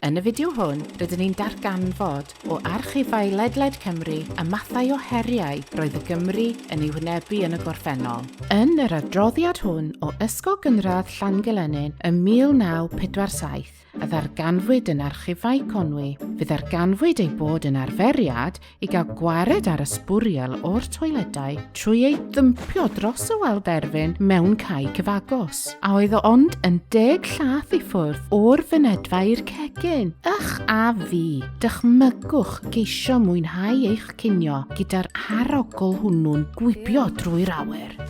Yn y fideo hwn, rydyn ni'n darganfod o Archifau ledled Cymru a mathau o heriau roedd y Gymru yn ei wynebu yn y gorffennol. Yn yr adroddiad hwn o Ysgol Gynradd Llangelynin ym 1947, a ddarganfwyd yn Archifau Conwy, fe ddarganfwyd ei bod yn arferiad i gael gwared ar ysbwriel o'r toiledau trwy ei ddympio dros y welderfyn mewn cae cyfagos. A oedd o ond yn 10 llath i ffwrdd o'r fynedfa i'r cegin. Ych a fi, dychmygwch geisio mwynhau eich cinio gyda'r arogl hwnnw'n gwibio drwy'r awyr.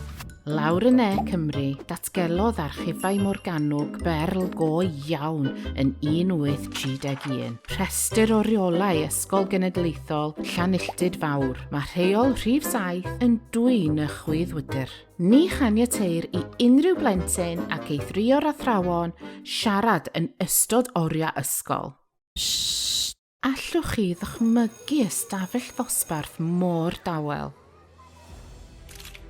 Lawr yn Cymru, datgelodd Archifau Morgannwg berl go iawn yn 1831. Rhestr o reolau Ysgol Genedlaethol Llanilltyd Fawr. Mae rheol rhif 7 yn dwyn y chwyddwydr. Ni chaniateir i unrhyw blentyn ac eithrio athrawon siarad yn ystod oriau ysgol. Allwch chi ddychmygu ystafell ddosbarth mor dawel?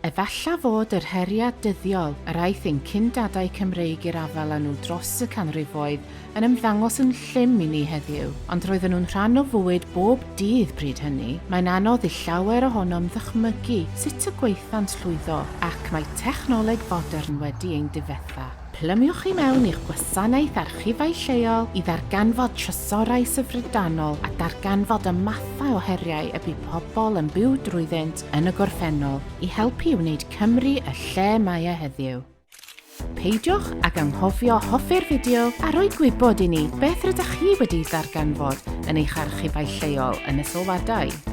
Efalla fod yr heriau dyddiol yr aeth ein cyndadau Cymreig i'r afel â nhw dros y canrifoedd yn ymddangos yn llym i ni heddiw, ond roedden nhw'n rhan o fywyd bob dydd bryd hynny. Mae'n anodd i llawer ohonom ddychmygu sut y gweithant llwyddo ac mae technoleg fodern wedi ein difetha. Plymiwch chi mewn i'ch gwasanaeth archifau lleol i ddarganfod trysorau syfrydanol a darganfod y mathau o heriau y bu pobl yn byw drwyddynt yn y gorffennol i helpu wneud Cymru y lle mae e heddiw. Peidiwch ag anghofio hoffi'r fideo a rhoi gwybod i ni beth rydych chi wedi ddarganfod yn eich archifau lleol yn y sylwadau.